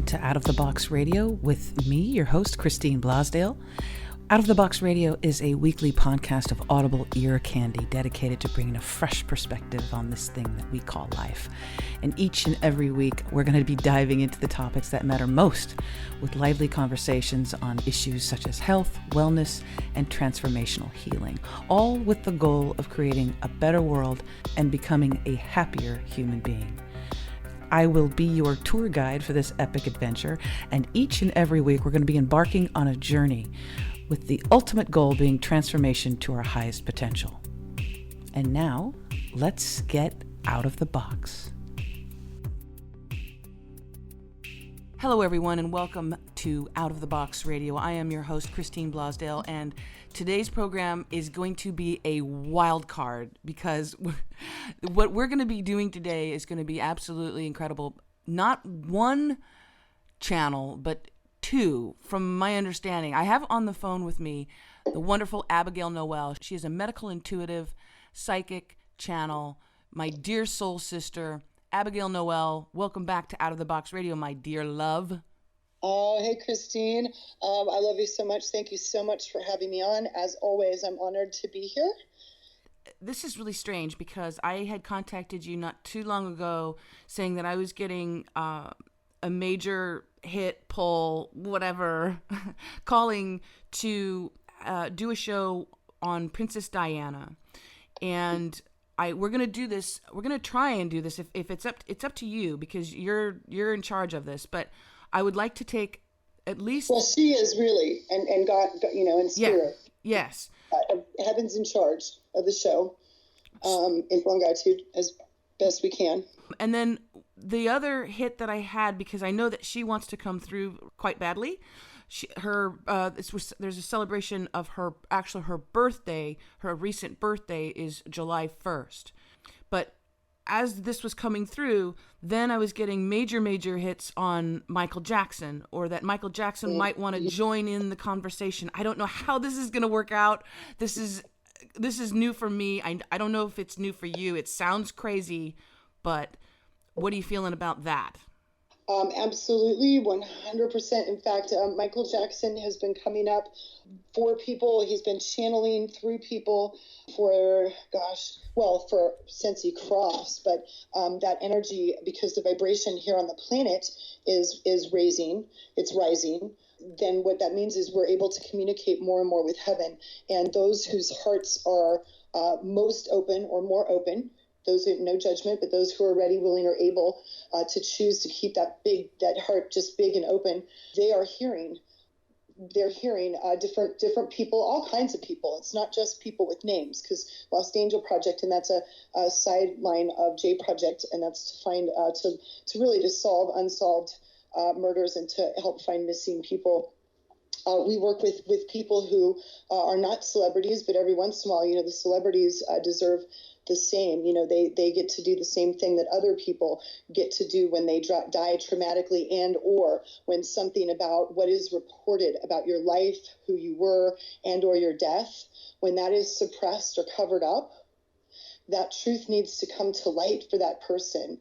to Out of the Box Radio with me, your host, Christine Blasdale. Out of the Box Radio is a weekly podcast of audible ear candy dedicated to bringing a fresh perspective on this thing that we call life. And each and every week, we're going to be diving into the topics that matter most with lively conversations on issues such as health, wellness, and transformational healing, all with the goal of creating a better world and becoming a happier human being. I will be your tour guide for this epic adventure, and each and every week, we're going to be embarking on a journey with the ultimate goal being transformation to our highest potential. And now, let's get out of the box. Hello, everyone, and welcome to Out of the Box Radio. I am your host, Christine Blasdale, and today's program is going to be a wild card because what we're going to be doing today is going to be absolutely incredible. Not one channel, but two, from my understanding. I have on the phone with me the wonderful Abigail Noel. She is a medical intuitive psychic channel, my dear soul sister. Abigail Noel, welcome back to Out of the Box Radio, my dear love. Oh, hey, Christine. I love you so much. Thank you so much for having me on. As always, I'm honored to be here. This is really strange because I had contacted you not too long ago saying that I was getting a major hit, pull, whatever, calling to do a show on Princess Diana. And we're going to do this. We're going to try and do this. If it's up to you because you're in charge of this, but I would like to take at least. Well, she is really, and God, in spirit. Yeah. Yes. Heaven's in charge of the show, in gratitude as best we can. And then the other hit that I had, because I know that she wants to come through quite badly. There's a celebration of her birthday. Her recent birthday is July 1st. But as this was coming through, then I was getting major hits on Michael Jackson, or that Michael Jackson might want to join in the conversation. I don't know how this is going to work out. This is new for me. I don't know if it's new for you. It sounds crazy, but what are you feeling about that? Absolutely, 100%. In fact, Michael Jackson has been coming up for people. He's been channeling through people since he crossed. But that energy, because the vibration here on the planet is raising, it's rising. Then what that means is we're able to communicate more and more with heaven. And those whose hearts are most open or more open, those who no judgment, but those who are ready, willing, or able to choose to keep that heart just big and open, they're hearing different people, all kinds of people. It's not just people with names, because Lost Angel Project, and that's a sideline of J Project, and that's to find to solve unsolved murders and to help find missing people. We work with people who are not celebrities, but every once in a while, the celebrities deserve the same. They get to do the same thing that other people get to do when they die traumatically, and or when something about what is reported about your life, who you were, and or your death, when that is suppressed or covered up, that truth needs to come to light for that person.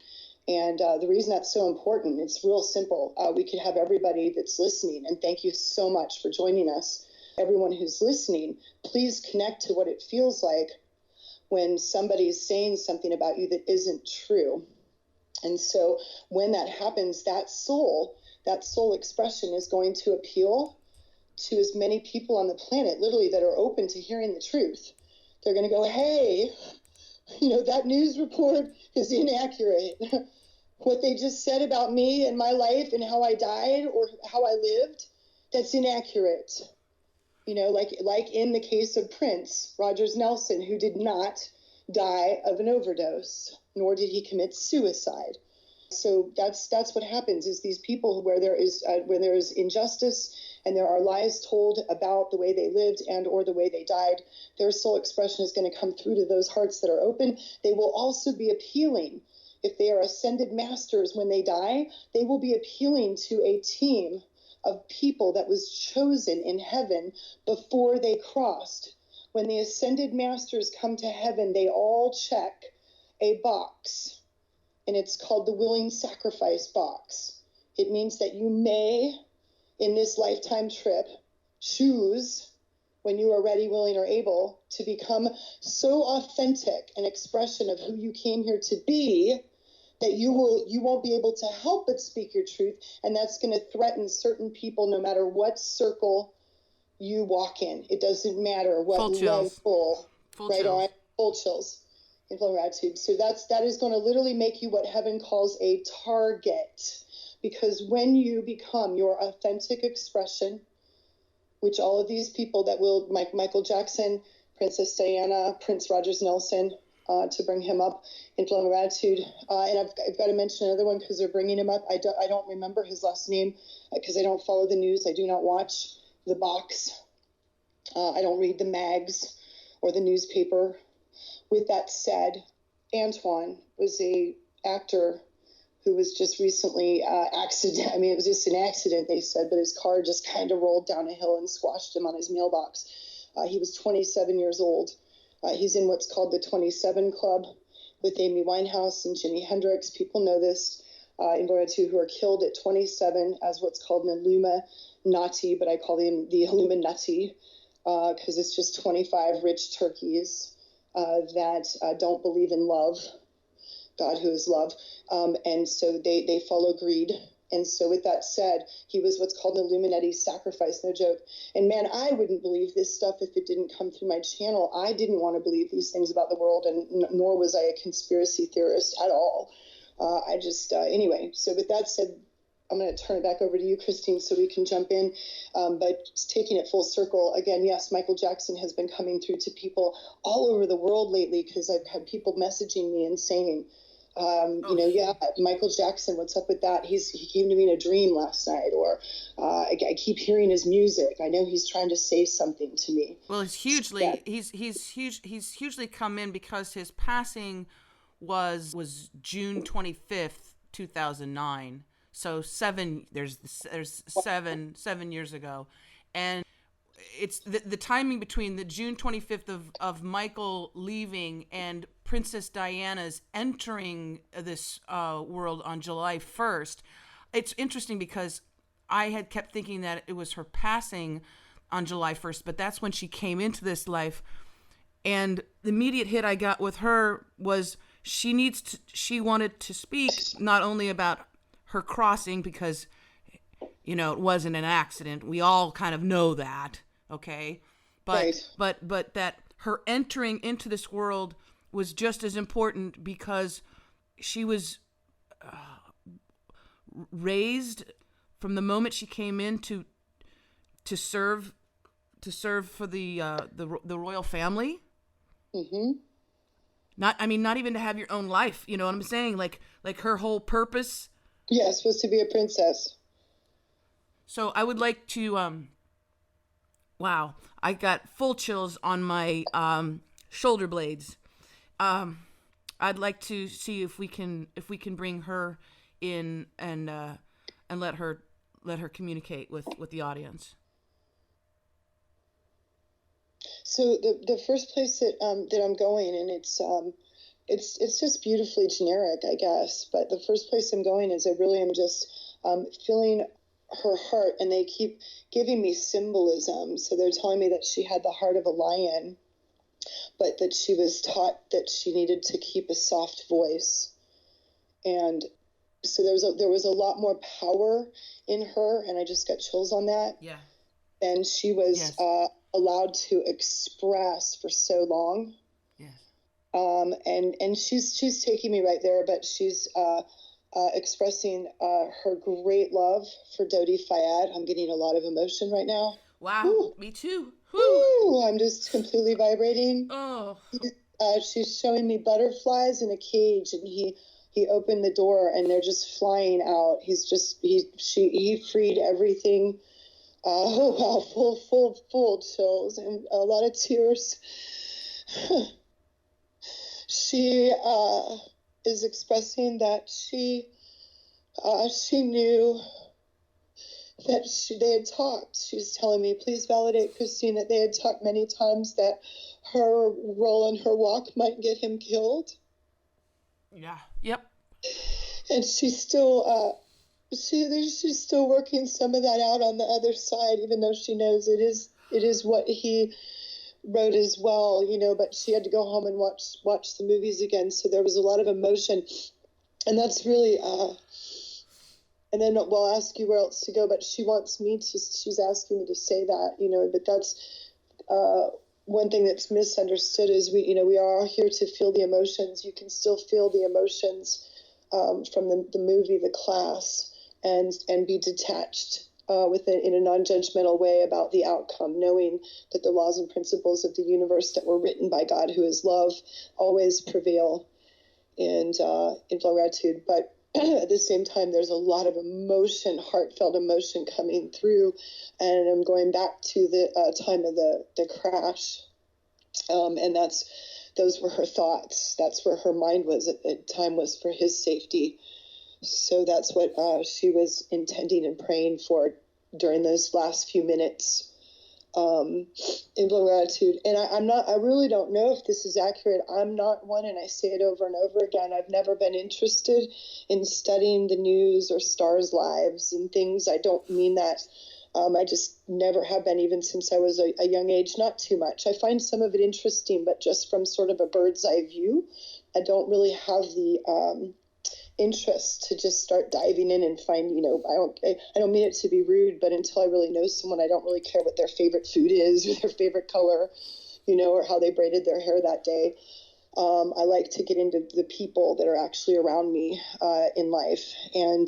And the reason that's so important, it's real simple. We could have everybody that's listening, and thank you so much for joining us. Everyone who's listening, please connect to what it feels like when somebody's saying something about you that isn't true. And so when that happens, that soul expression is going to appeal to as many people on the planet, literally, that are open to hearing the truth. They're going to go, hey, that news report is inaccurate. What they just said about me and my life and how I died or how I lived, that's inaccurate. Like in the case of Prince Rogers Nelson, who did not die of an overdose, nor did he commit suicide. So that's what happens, is these people where there is injustice and there are lies told about the way they lived and or the way they died, their soul expression is going to come through to those hearts that are open. They will also be appealing. If they are ascended masters when they die, they will be appealing to a team of people that was chosen in heaven before they crossed. When the ascended masters come to heaven, they all check a box, and it's called the willing sacrifice box. It means that you may, in this lifetime trip, choose, when you are ready, willing, or able, to become so authentic an expression of who you came here to be that you won't be able to help but speak your truth, and that's going to threaten certain people no matter what circle you walk in. It doesn't matter what full chills. level, Full right chills. on, full chills. Inflow gratitude. So that is going to literally make you what heaven calls a target, because when you become your authentic expression, which all of these people that will, Michael Jackson, Princess Diana, Prince Rogers Nelson, to bring him up, in Flow Gratitude. And I've got to mention another one because they're bringing him up. I don't remember his last name because I don't follow the news. I do not watch the box. I don't read the mags or the newspaper. With that said, Antoine was a actor who was just recently accident. I mean, it was just an accident, they said, but his car just kind of rolled down a hill and squashed him on his mailbox. He was 27 years old. He's in what's called the 27 Club with Amy Winehouse and Jimi Hendrix. People know this in Vanuatu, who are killed at 27 as what's called an Illuminati, but I call them the Illuminati because it's just 25 rich turkeys that don't believe in love, God who is love. And so they follow greed. And so with that said, he was what's called an Illuminati sacrifice, no joke. And man, I wouldn't believe this stuff if it didn't come through my channel. I didn't want to believe these things about the world, and nor was I a conspiracy theorist at all. I just, anyway, so with that said, I'm going to turn it back over to you, Christine, so we can jump in. But just taking it full circle, again, yes, Michael Jackson has been coming through to people all over the world lately because I've had people messaging me and saying, Michael Jackson, what's up with that? He came to me in a dream last night, or I keep hearing his music. I know he's trying to say something to me. Well, he's hugely come in because his passing was June 25th, 2009. So there's 7 years ago, and it's the timing between the June 25th of Michael leaving and Princess Diana's entering this world on July 1st. It's interesting because I had kept thinking that it was her passing on July 1st, but that's when she came into this life. And the immediate hit I got with her was she wanted to speak not only about her crossing, because it wasn't an accident. We all kind of know that, okay? But right. but that her entering into this world was just as important because she was raised from the moment she came in to serve for the royal family. Mm-hmm. Not even to have your own life. You know what I'm saying? Like her whole purpose. Yeah, supposed to be a princess. So I would like to. Wow, I got full chills on my shoulder blades. I'd like to see if we can bring her in and let her communicate with the audience. So the first place that I'm going, and it's just beautifully generic, I guess. But the first place I'm going is I really am just feeling her heart, and they keep giving me symbolism. So they're telling me that she had the heart of a lion, but that she was taught that she needed to keep a soft voice. And so there was a lot more power in her, and I just got chills on that. Yeah. And she was yes. Allowed to express for so long. Yes. And she's taking me right there, but she's expressing her great love for Dodi Fayed. I'm getting a lot of emotion right now. Wow, Woo. Me too. Woo. I'm just completely vibrating. Oh. She's showing me butterflies in a cage, and he opened the door, and they're just flying out. He freed everything. Oh wow, full chills and a lot of tears. She is expressing that she knew that they had talked. She's telling me, please validate, Christine, that they had talked many times that her role in her walk might get him killed. Yeah. Yep. And she still she's still working some of that out on the other side, even though she knows it is what he wrote as well, but she had to go home and watch the movies again. So there was a lot of emotion, and that's really, and then we'll ask you where else to go, but she's asking me to say that, but that's, one thing that's misunderstood is we are all here to feel the emotions. You can still feel the emotions, from the movie, The Class, and be detached in a non-judgmental way about the outcome, knowing that the laws and principles of the universe that were written by God, who is love, always prevail in gratitude. But at the same time, there's a lot of emotion, heartfelt emotion coming through, and I'm going back to the time of the crash, and those were her thoughts. That's where her mind was at the time, was for his safety. So that's what she was intending and praying for during those last few minutes, in gratitude. And I really don't know if this is accurate. I'm not one, and I say it over and over again, I've never been interested in studying the news or stars' lives and things. I don't mean that. I just never have been, even since I was a young age, not too much. I find some of it interesting, but just from sort of a bird's eye view. I don't really have the interest to just start diving in and find, I don't mean it to be rude, but until I really know someone, I don't really care what their favorite food is or their favorite color, or how they braided their hair that day. I like to get into the people that are actually around me in life. And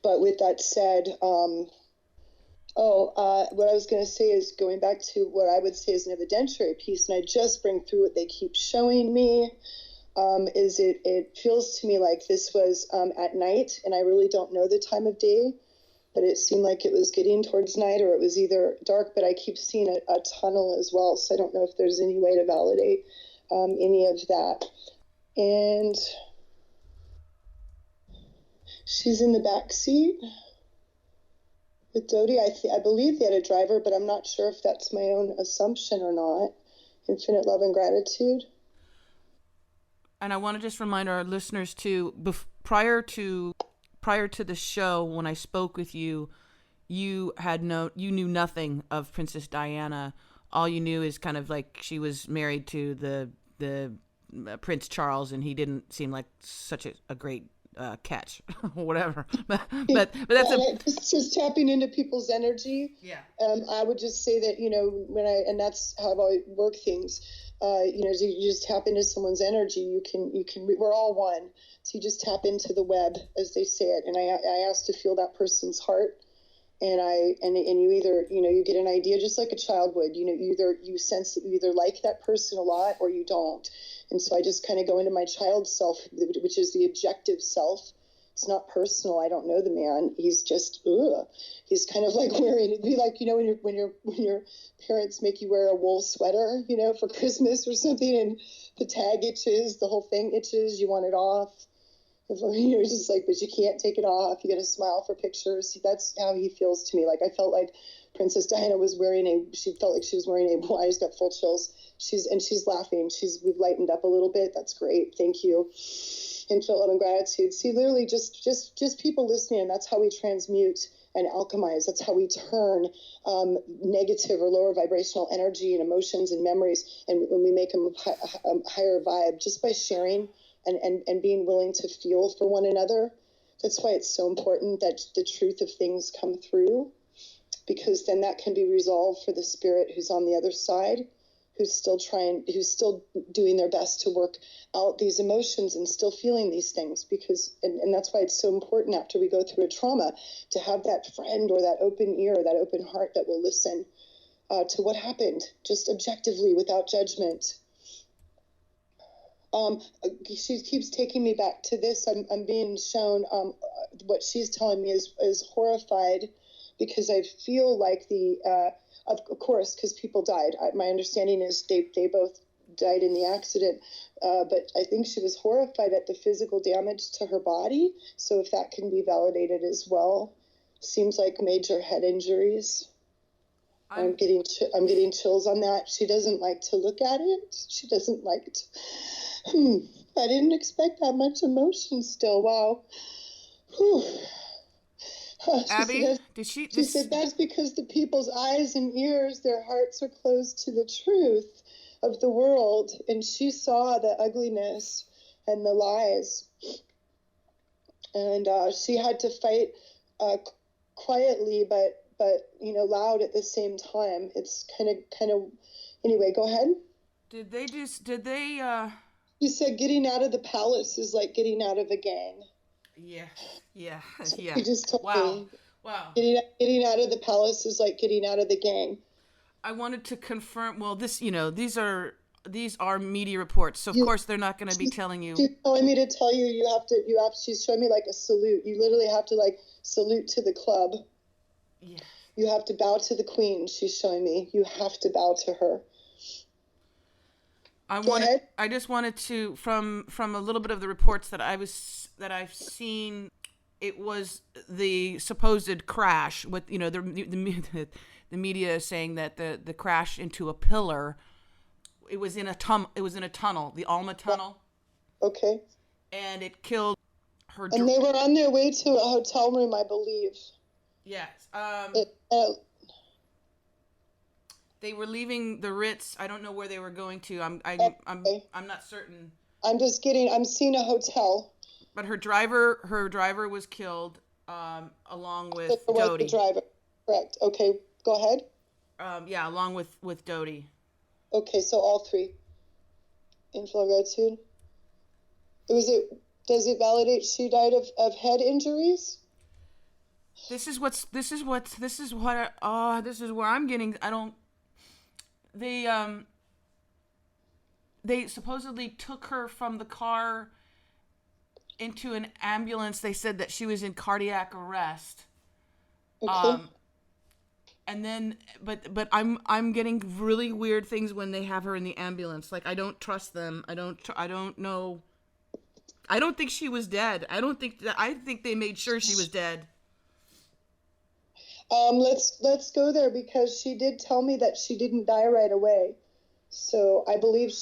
but with that said, what I was going to say is going back to what I would say is an evidentiary piece, and I just bring through what they keep showing me. Is it feels to me like this was at night, and I really don't know the time of day, but it seemed like it was getting towards night, or it was either dark, but I keep seeing a tunnel as well, so I don't know if there's any way to validate any of that. And she's in the back seat with Dodie. I believe they had a driver, but I'm not sure if that's my own assumption or not. Infinite love and gratitude. And I want to just remind our listeners too, prior to the show, when I spoke with you, you knew nothing of Princess Diana. All you knew is kind of like she was married to the Prince Charles, and he didn't seem like such a great catch or whatever. but that's just tapping into people's energy. Yeah. I would just say that, and that's how I've always worked things. You just tap into someone's energy. You can, we're all one. So you just tap into the web, as they say it. And I asked to feel that person's heart. And you either, you get an idea just like a child would, you sense that you either like that person a lot or you don't. And so I just kind of go into my child self, which is the objective self. It's not personal. I don't know the man. He's just, he's kind of like wearing, it'd be like, when your parents make you wear a wool sweater, for Christmas or something, and the tag itches, the whole thing itches, you want it off. It's just like, but you can't take it off. You got to smile for pictures. That's how he feels to me. Like, I felt like Princess Diana was she felt like she was wearing I just got full chills. She's laughing. We've lightened up a little bit. That's great. Thank you. Infinite love and gratitude. See, literally just people listening, and that's how we transmute and alchemize. That's how we turn negative or lower vibrational energy and emotions and memories, and when we make them a higher vibe, just by sharing and being willing to feel for one another. That's why it's so important that the truth of things come through, because then that can be resolved for the spirit who's on the other side, who's still doing their best to work out these emotions and still feeling these things, because and that's why it's so important after we go through a trauma to have that friend or that open ear, that open heart that will listen to what happened, just objectively, without judgment. She keeps taking me back to this. I'm being shown what she's telling me is horrified, because I feel like of course, because people died. My understanding is they both died in the accident, but I think she was horrified at the physical damage to her body. So if that can be validated as well, seems like major head injuries. I'm getting chills on that. She doesn't like to look at it. She doesn't like to. I didn't expect that much emotion still. Wow. Whew. Abby, She said that's because the people's eyes and ears, their hearts are closed to the truth of the world, and she saw the ugliness and the lies, and she had to fight quietly, but loud at the same time. It's kind of. Anyway, go ahead. Did they? She said getting out of the palace is like getting out of a gang. Yeah. She just told me. Wow. Getting out of the palace is like getting out of the gang. I wanted to confirm. Well, these are media reports, so of course they're not going to be telling you. She's telling me to tell you you have to. She's showing me like a salute. You literally have to like salute to the club. Yeah. You have to bow to the queen. She's showing me. You have to bow to her. I just wanted to from a little bit of the reports that I've seen. It was the supposed crash with the media saying that the crash into a pillar. It was in a tunnel, the Alma tunnel. Okay. And it killed her. And they were on their way to a hotel room, I believe. Yes. They were leaving the Ritz. I don't know where they were going to. I'm not certain. I'm seeing a hotel. But her driver was killed, along with Dodie. The driver, correct. Okay, go ahead. Along with Dodie. Okay, so all three. Infinite gratitude. Does it validate she died of head injuries? This is where I'm getting. They supposedly took her from the car into an ambulance. They said that she was in cardiac arrest. Okay. And then, but I'm getting really weird things when they have her in the ambulance. Like, I don't trust them. I don't know. I don't think she was dead. I think they made sure she was dead. Let's go there, because she did tell me that she didn't die right away. So I believe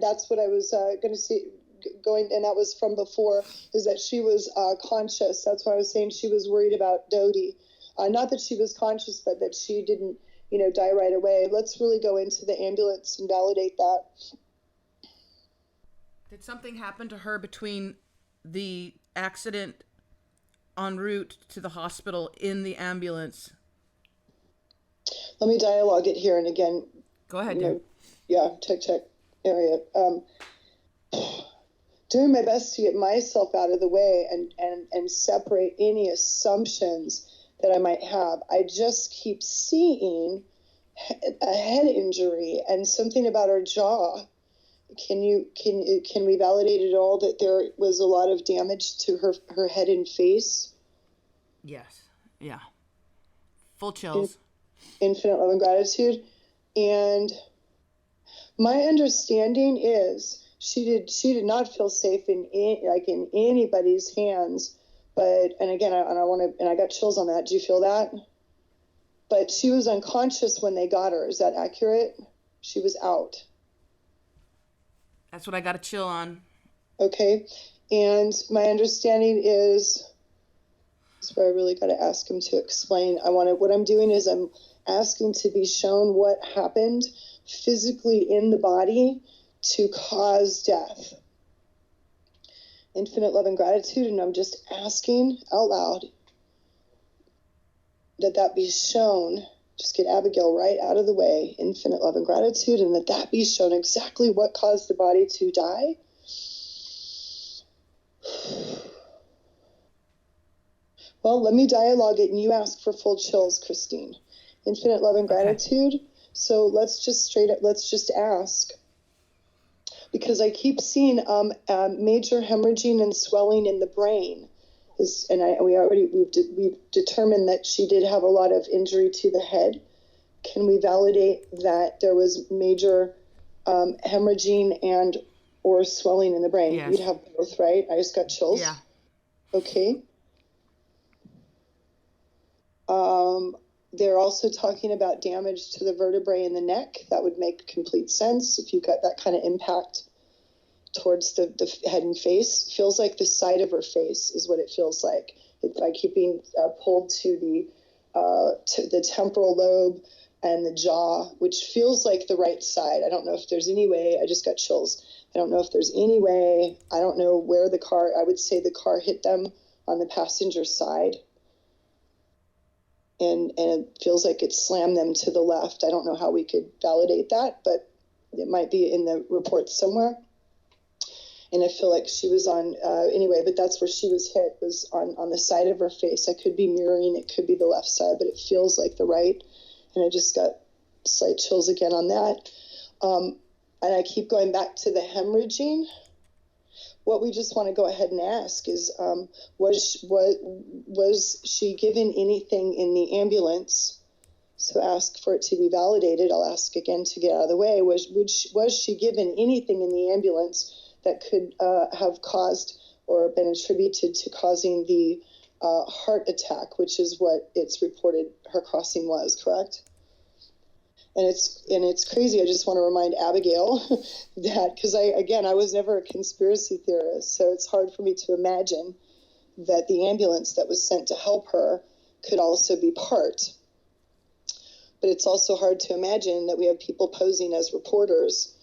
that's what I was going to see going, and that was from before, is that she was conscious. That's why I was saying she was worried about Dodie. Not that she was conscious, but that she didn't, die right away. Let's really go into the ambulance and validate that. Did something happen to her between the accident en route to the hospital in the ambulance? Let me dialogue it here, and again. Go ahead, dear. Yeah, check area. Doing my best to get myself out of the way and separate any assumptions that I might have. I just keep seeing a head injury and something about her jaw. Can we validate at all that there was a lot of damage to her head and face? Yes. Yeah. Full chills. Infinite love and gratitude. And my understanding is she did not feel safe in anybody's hands. But, and again, I got chills on that. Do you feel that? But she was unconscious when they got her. Is that accurate? She was out. That's what I got a chill on. Okay. And my understanding is where I really got to ask him to explain. What I'm doing is I'm asking to be shown what happened physically in the body to cause death. Infinite love and gratitude, and I'm just asking out loud that be shown. Just get Abigail right out of the way. Infinite love and gratitude, and that be shown exactly what caused the body to die. Well, let me dialogue it, and you ask for full chills, Christine. Infinite love and gratitude. Okay. So let's just ask. Because I keep seeing major hemorrhaging and swelling in the brain, we've determined that she did have a lot of injury to the head. Can we validate that there was major hemorrhaging and or swelling in the brain? Yes. You'd have both, right? I just got chills. Yeah. Okay. They're also talking about damage to the vertebrae in the neck. That would make complete sense if you got that kind of impact towards the head and face. Feels like the side of her face is what it feels like. I keep being pulled to the temporal lobe and the jaw, which feels like the right side. I don't know if there's any way. I just got chills. I don't know if there's any way. I don't know where the car. I would say the car hit them on the passenger side, and it feels like it slammed them to the left. I don't know how we could validate that, but it might be in the report somewhere. And I feel like she was on, anyway, but that's where she was hit, was on the side of her face. I could be mirroring, it could be the left side, but it feels like the right. And I just got slight chills again on that. And I keep going back to the hemorrhaging. What we just want to go ahead and ask is, was she given anything in the ambulance? So ask for it to be validated. I'll ask again to get out of the way. Was she given anything in the ambulance that could have caused or been attributed to causing the heart attack, which is what it's reported her crossing was, correct? And it's crazy. I just want to remind Abigail that, because I was never a conspiracy theorist, so it's hard for me to imagine that the ambulance that was sent to help her could also be part. But it's also hard to imagine that we have people posing as reporters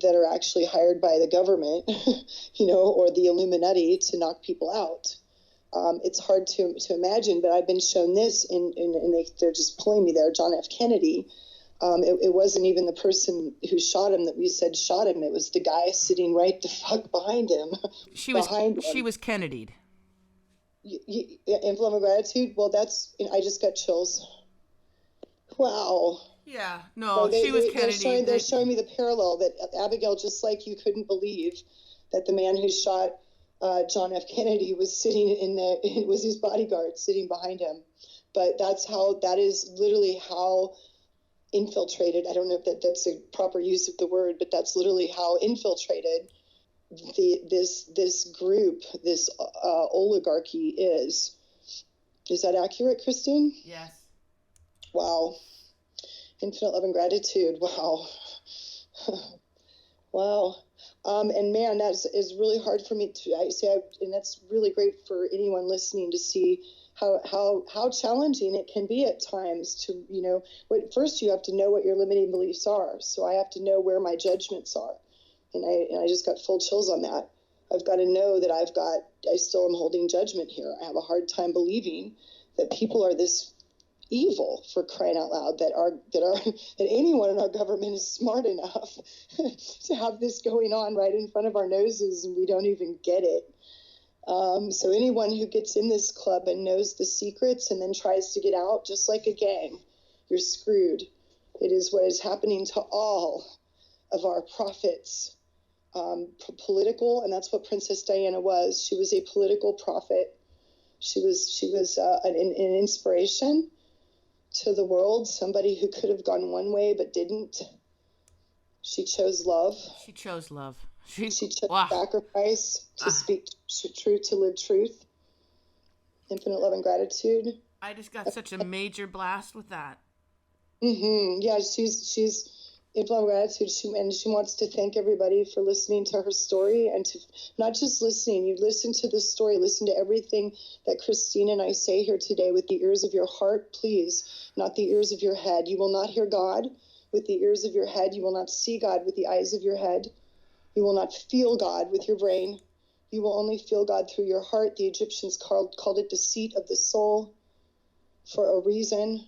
that are actually hired by the government, or the Illuminati to knock people out. It's hard to imagine, but I've been shown this, and they're just pulling me there. John F. Kennedy, it wasn't even the person who shot him that we said shot him. It was the guy sitting right the fuck behind him. She was Kennedied. Inflammable gratitude. Well, I just got chills. Wow. Yeah, no, she was Kennedy. They're showing me the parallel that Abigail, just like you couldn't believe that the man who shot John F. Kennedy was sitting it was his bodyguard sitting behind him. But that is literally how infiltrated, I don't know if that's a proper use of the word, but that's literally how infiltrated this group, this oligarchy is. Is that accurate, Christine? Yes. Wow. Infinite love and gratitude. Wow. Wow. And man, that is really hard for me and that's really great for anyone listening to see how challenging it can be at times to, first you have to know what your limiting beliefs are. So I have to know where my judgments are. And I just got full chills on that. I've got to know that I still am holding judgment here. I have a hard time believing that people are this evil, for crying out loud, that anyone in our government is smart enough to have this going on right in front of our noses and we don't even get it. So anyone who gets in this club and knows the secrets and then tries to get out, just like a gang, you're screwed. It is what is happening to all of our prophets, political, and that's what Princess Diana was. She was a political prophet. She was an inspiration to the world, somebody who could have gone one way but didn't. She chose love. She chose sacrifice to speak truth, to live truth. Infinite love and gratitude. I just got such a major blast with that. Yeah, she's infinite gratitude. She wants to thank everybody for listening to her story, and to not just listening. You listen to this story, listen to everything that Christine and I say here today with the ears of your heart, please, not the ears of your head. You will not hear God with the ears of your head. You will not see God with the eyes of your head. You will not feel God with your brain. You will only feel God through your heart. The Egyptians called it the seat of the soul for a reason.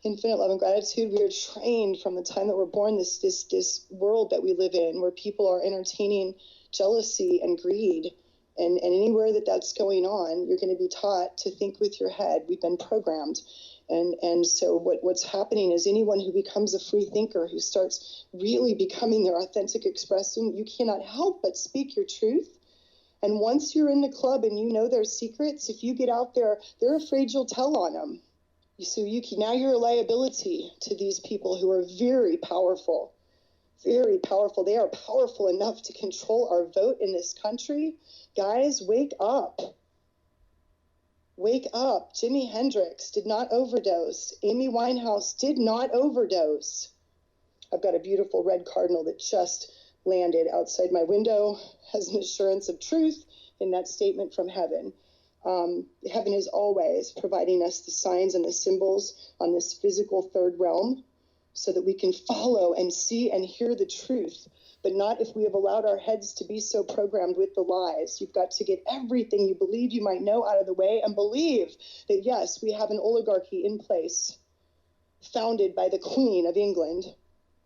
Infinite love and gratitude. We are trained from the time that we're born, this world that we live in, where people are entertaining jealousy and greed. And anywhere that's going on, you're going to be taught to think with your head. We've been programmed. And so what's happening is anyone who becomes a free thinker, who starts really becoming their authentic expression, you cannot help but speak your truth. And once you're in the club and you know their secrets, if you get out there, they're afraid you'll tell on them. So now you're a liability to these people who are very powerful, very powerful. They are powerful enough to control our vote in this country. Guys, wake up. Wake up. Jimi Hendrix did not overdose. Amy Winehouse did not overdose. I've got a beautiful red cardinal that just landed outside my window as an assurance of truth in that statement from heaven. Heaven is always providing us the signs and the symbols on this physical third realm so that we can follow and see and hear the truth, but not if we have allowed our heads to be so programmed with the lies. You've got to get everything you believe you might know out of the way and believe that, yes, we have an oligarchy in place founded by the Queen of England.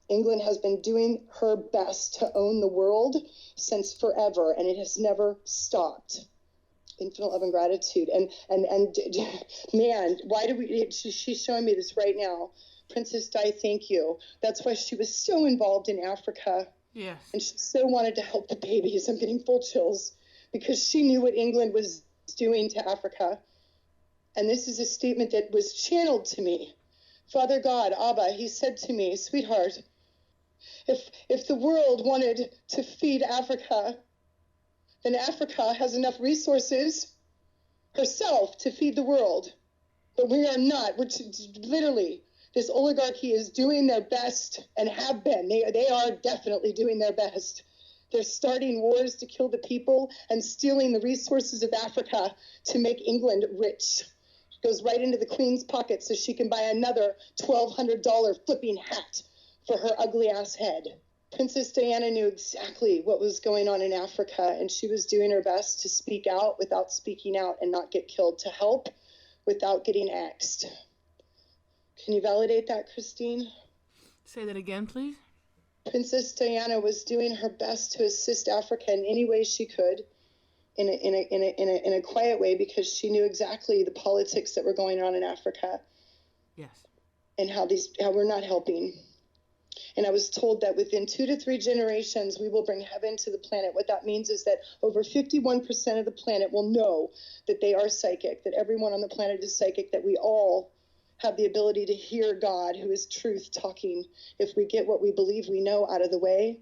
England has been doing her best to own the world since forever, and it has never stopped. Infinite love and gratitude. And man, why do we, she's showing me this right now. Princess Di, thank you. That's why she was so involved in Africa. Yes. And she so wanted to help the babies. I'm getting full chills because she knew what England was doing to Africa. And this is a statement that was channeled to me. Father God, Abba, he said to me, sweetheart, if the world wanted to feed Africa, then Africa has enough resources herself to feed the world. But we are not. Literally, this oligarchy is doing their best and have been. They are definitely doing their best. They're starting wars to kill the people and stealing the resources of Africa to make England rich. It goes right into the Queen's pocket so she can buy another $1,200 flipping hat for her ugly ass head. Princess Diana knew exactly what was going on in Africa, and she was doing her best to speak out without speaking out and not get killed, to help without getting axed. Can you validate that, Christine? Say that again, please. Princess Diana was doing her best to assist Africa in any way she could, in a quiet way, because she knew exactly the politics that were going on in Africa. Yes. And how we're not helping. And I was told that within 2 to 3 generations, we will bring heaven to the planet. What that means is that over 51% of the planet will know that they are psychic, that everyone on the planet is psychic, that we all have the ability to hear God, who is truth, talking, if we get what we believe we know out of the way.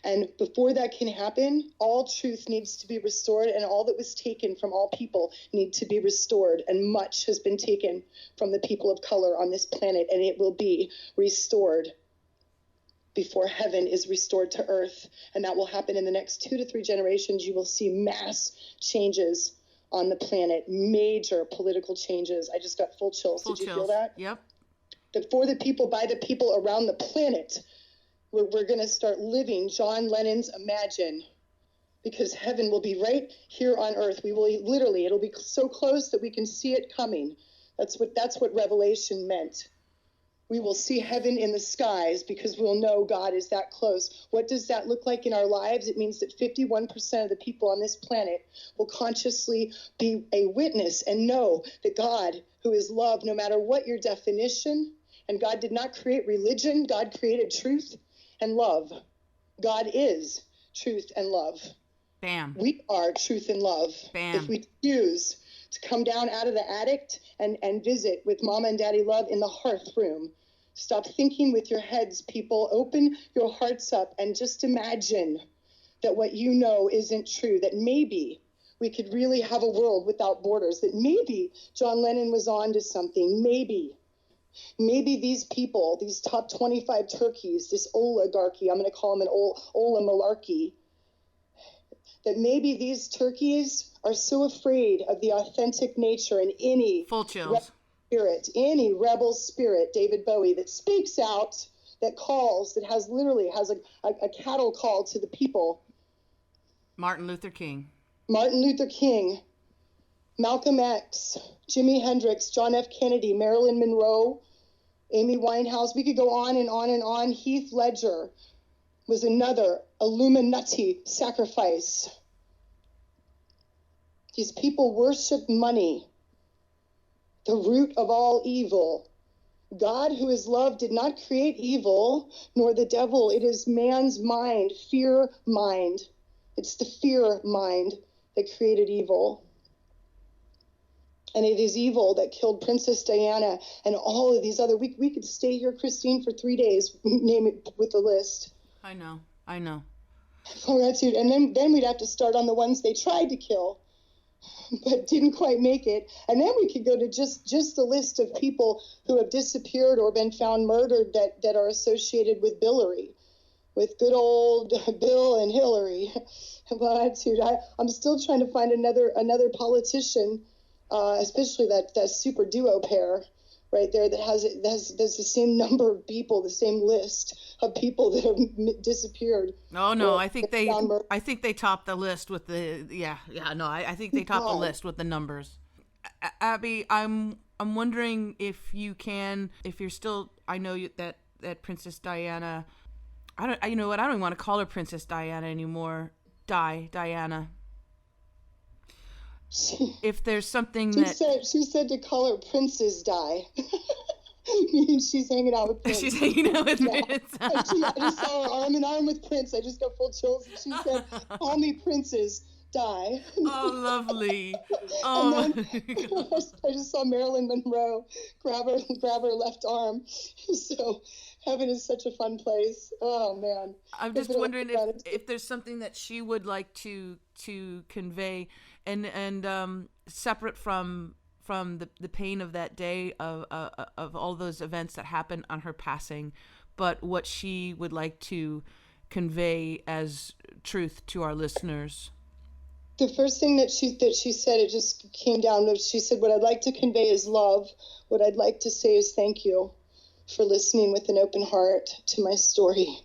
And before that can happen, all truth needs to be restored, and all that was taken from all people need to be restored. And much has been taken from the people of color on this planet, and it will be restored before heaven is restored to earth. And that will happen in the next 2 to 3 generations. You will see mass changes on the planet, major political changes. I just got full chills. Did you feel that? Yep. That for the people, by the people around the planet, we're going to start living John Lennon's Imagine, because heaven will be right here on earth. We will literally, it'll be so close that we can see it coming. That's what Revelation meant. We will see heaven in the skies because we'll know God is that close. What does that look like in our lives? It means that 51% of the people on this planet will consciously be a witness and know that God, who is love, no matter what your definition, and God did not create religion, God created truth and love. God is truth and love. Bam. We are truth and love. Bam. If we choose to come down out of the attic and visit with Mama and Daddy Love in the hearth room. Stop thinking with your heads, people. Open your hearts up and just imagine that what you know isn't true, that maybe we could really have a world without borders, that maybe John Lennon was on to something, maybe these people, these top 25 turkeys, this oligarchy, I'm going to call them an oligarchy, that maybe these turkeys are so afraid of the authentic nature and any full chills spirit, any rebel spirit, David Bowie, that speaks out, that calls, that has a cattle call to the people. Martin Luther King, Malcolm X, Jimi Hendrix, John F. Kennedy, Marilyn Monroe, Amy Winehouse. We could go on and on and on. Heath Ledger was another Illuminati sacrifice. These people worship money, the root of all evil. God, who is love, did not create evil, nor the devil. It is man's mind, fear mind. It's the fear mind that created evil. And it is evil that killed Princess Diana and all of these other. We could stay here, Christine, for 3 days, name it with the list. I know. Gratitude. And then we'd have to start on the ones they tried to kill, but didn't quite make it. And then we could go to just the list of people who have disappeared or been found murdered that are associated with Billary, with good old Bill and Hillary. I'm still trying to find another politician, especially that super duo pair right there that has the same number of people, the same list of people that have disappeared. Oh no, I think they topped the list with the I think they topped the list with the numbers. Abby, I'm wondering if you're still. I know that Princess Diana. You know what? I don't even want to call her Princess Diana anymore. Diana. If there's something she said to call her Princess Di. Meaning she's hanging out with Prince. She's hanging out with Prince. I just saw her arm in arm with Prince. I just got full chills. She said, "Call me Princess Di." Oh, lovely. Oh. And then I just saw Marilyn Monroe grab her left arm. So heaven is such a fun place. Oh man. I'm just wondering if there's something that she would like to convey, and separate from the pain of that day of all those events that happened on her passing, but what she would like to convey as truth to our listeners. The first thing that she said, it just came down. She said, "What I'd like to convey is love. What I'd like to say is thank you for listening with an open heart to my story."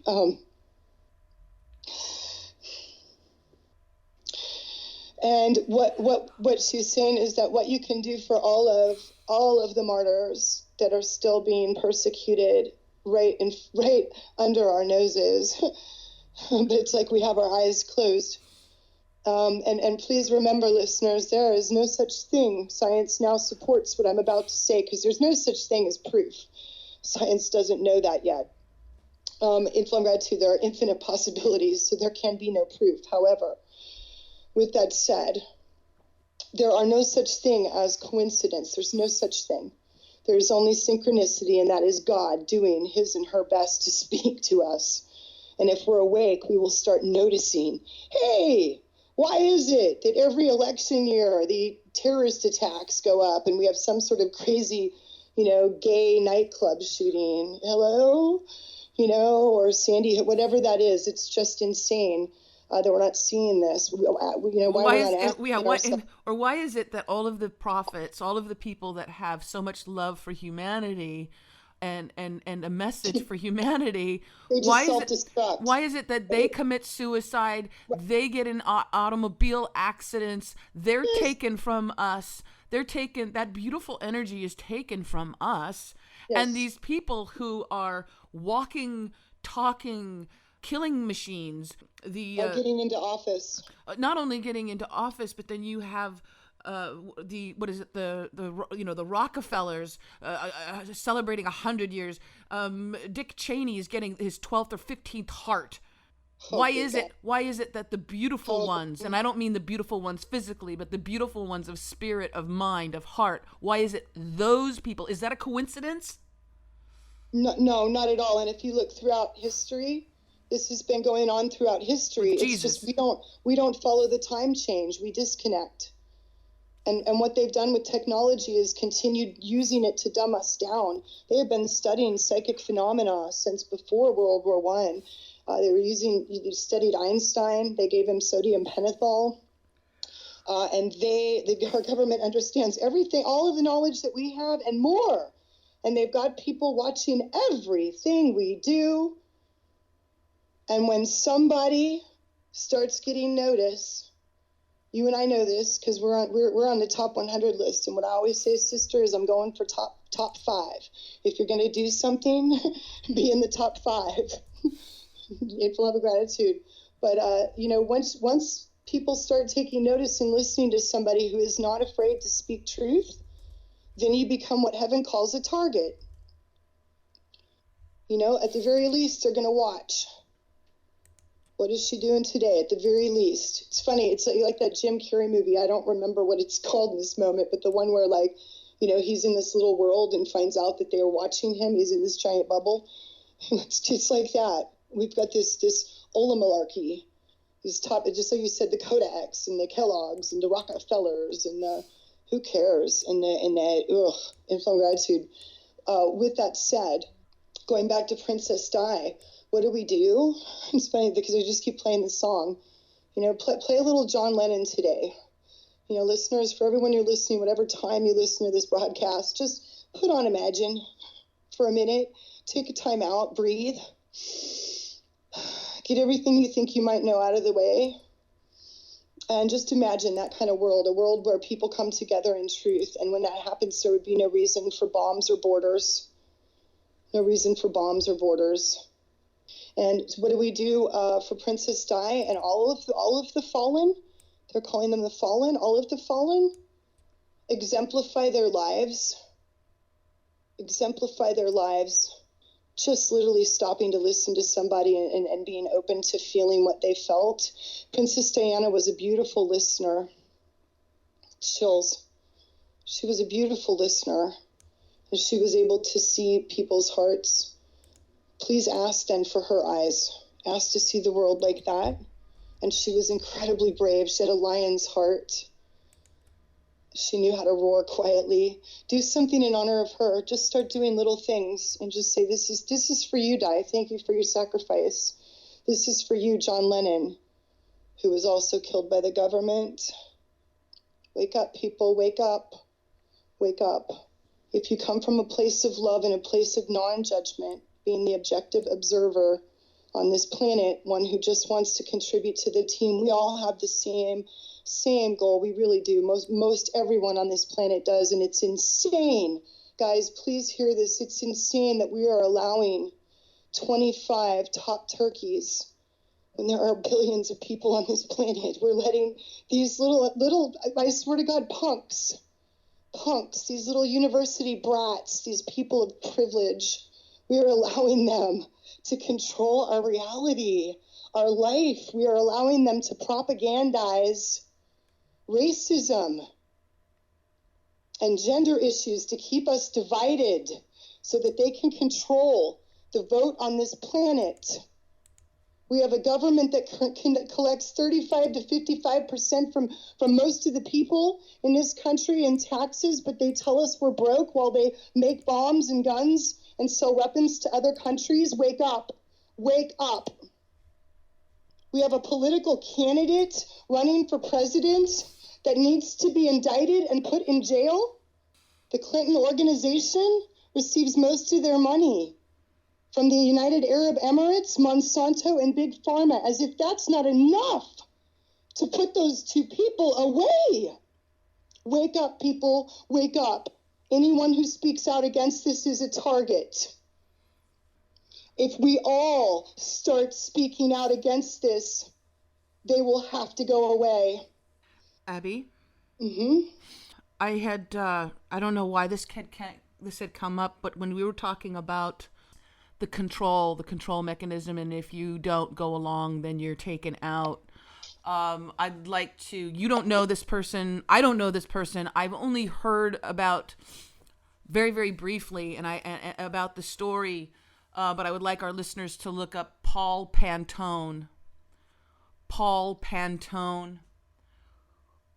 And what she's saying is that what you can do for all of the martyrs that are still being persecuted right under our noses, but it's like we have our eyes closed. And please remember, listeners, there is no such thing. Science now supports what I'm about to say, because there's no such thing as proof. Science doesn't know that yet. In Flame Gratitude, there are infinite possibilities, so there can be no proof. However, with that said, there are no such thing as coincidence. There's no such thing. There's only synchronicity, and that is God doing his and her best to speak to us. And if we're awake, we will start noticing, hey, why is it that every election year the terrorist attacks go up and we have some sort of crazy, gay nightclub shooting? Hello? Or Sandy, whatever that is. It's just insane that we're not seeing this. Why is it that all of the prophets, all of the people that have so much love for humanity and a message for humanity, why is it that they commit suicide, they get in automobile accidents, they're taken from us, that beautiful energy is taken from us, and these people who are walking, talking, killing machines, getting into office, not only getting into office, but then you have the Rockefellers celebrating 100 years. Dick Cheney is getting his 12th or 15th heart. Why is it that the beautiful ones, and I don't mean the beautiful ones physically, but the beautiful ones of spirit, of mind, of heart, why is it those people? Is that a coincidence? No, not at all. And if you look throughout history, this has been going on throughout history. It's just we don't follow the time change. We disconnect. And what they've done with technology is continued using it to dumb us down. They have been studying psychic phenomena since before World War I. They studied Einstein. They gave him sodium pentothal. And our government understands everything, all of the knowledge that we have and more. And they've got people watching everything we do. And when somebody starts getting notice, you and I know this because we're on the top 100 list. And what I always say, sister, is I'm going for top 5. If you're going to do something, be in the top 5. Full of gratitude. But once people start taking notice and listening to somebody who is not afraid to speak truth, then you become what heaven calls a target. At the very least, they're going to watch. What is she doing today? At the very least. It's funny. It's like that Jim Carrey movie. I don't remember what it's called in this moment, but the one where, he's in this little world and finds out that they are watching him. He's in this giant bubble. It's just like that. We've got this oligarchy. These top, just like you said, the Kodaks and the Kellogg's and the Rockefellers and the who cares and the in Flame Gratitude. With that said, going back to Princess Di, what do we do? It's funny because I just keep playing this song. Play a little John Lennon today. Listeners, for everyone you're listening, whatever time you listen to this broadcast, just put on Imagine for a minute. Take a time out, breathe. Get everything you think you might know out of the way. And just imagine that kind of world, a world where people come together in truth. And when that happens, there would be no reason for bombs or borders. No reason for bombs or borders. And what do we do for Princess Di and all of the fallen? They're calling them the fallen. All of the fallen exemplify their lives. Exemplify their lives. Just literally stopping to listen to somebody and being open to feeling what they felt. Princess Diana was a beautiful listener. Chills. She was a beautiful listener. And she was able to see people's hearts. Please ask then for her eyes. Ask to see the world like that. And she was incredibly brave. She had a lion's heart. She knew how to roar quietly. Do something in honor of her. Just start doing little things and just say, this is for you, Di. Thank you for your sacrifice. This is for you, John Lennon, who was also killed by the government. Wake up, people. Wake up. Wake up. If you come from a place of love and a place of non-judgment, being the objective observer on this planet, one who just wants to contribute to the team, we all have the same goal. We really do. Most everyone on this planet does, and it's insane. Guys, please hear this. It's insane that we are allowing 25 top turkeys when there are billions of people on this planet. We're letting these little, I swear to God, punks, these little university brats, these people of privilege, we are allowing them to control our reality, our life. We are allowing them to propagandize racism and gender issues to keep us divided so that they can control the vote on this planet. We have a government that collects 35 to 55% from most of the people in this country in taxes, but they tell us we're broke while they make bombs and guns and sell weapons to other countries. Wake up. Wake up. We have a political candidate running for president that needs to be indicted and put in jail. The Clinton organization receives most of their money from the United Arab Emirates, Monsanto, and Big Pharma, as if that's not enough to put those two people away. Wake up, people. Wake up. Anyone who speaks out against this is a target. If we all start speaking out against this, they will have to go away. Abby? Mm-hmm. I had, I don't know why this had come up, but when we were talking about the control mechanism, and if you don't go along, then you're taken out. I'd like to, you don't know this person, I don't know this person, I've only heard about very, very briefly and about the story, but I would like our listeners to look up Paul Pantone,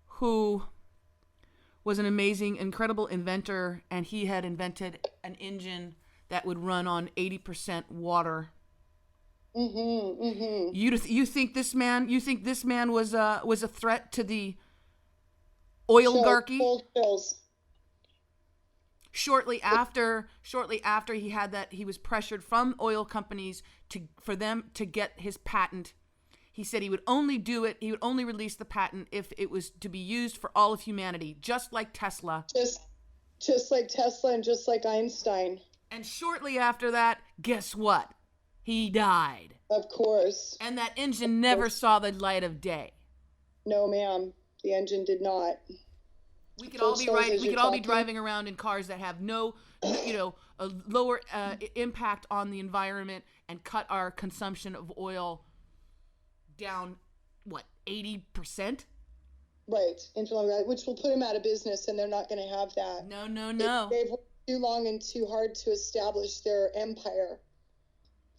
who was an amazing, incredible inventor, and he had invented an engine that would run on 80% water. Mm-hmm, mm-hmm. You think this man was a threat to the oligarchy? Shortly after he had that, he was pressured from oil companies for them to get his patent. He said he would only do it, he would only release the patent if it was to be used for all of humanity, just like Tesla. Just like Tesla and just like Einstein. And shortly after that, guess what? He died. Of course. And that engine never saw the light of day. No, ma'am. The engine did not. We could all be driving around in cars that have no, a lower impact on the environment and cut our consumption of oil down, 80%? Right, which will put them out of business, and they're not going to have that. No. They've worked too long and too hard to establish their empire.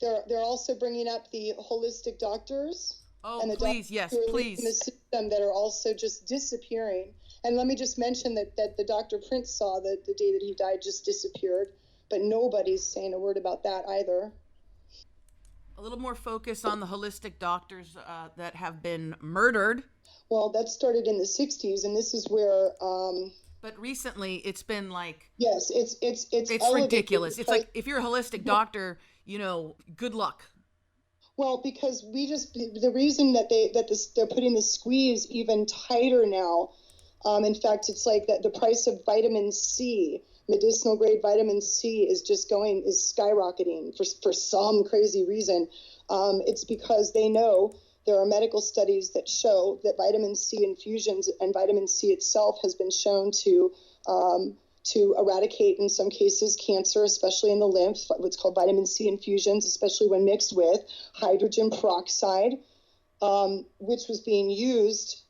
They're also bringing up the holistic doctors. Oh, and the please, yes, please. In the system that are also just disappearing. And let me just mention that the Dr. Prince saw that the day that he died just disappeared. but nobody's saying a word about that either. A little more focus on the holistic doctors that have been murdered. Well, that started in the 60s, and this is where... but recently, it's been like... Yes, it's ridiculous. It's like, if you're a holistic doctor, good luck. Well, because the reason that they're putting the squeeze even tighter now, in fact, it's like that the price of vitamin C, medicinal grade vitamin C, is skyrocketing for some crazy reason. It's because they know there are medical studies that show that vitamin C infusions and vitamin C itself has been shown to eradicate, in some cases, cancer, especially in the lymph, what's called vitamin C infusions, especially when mixed with hydrogen peroxide, which was being used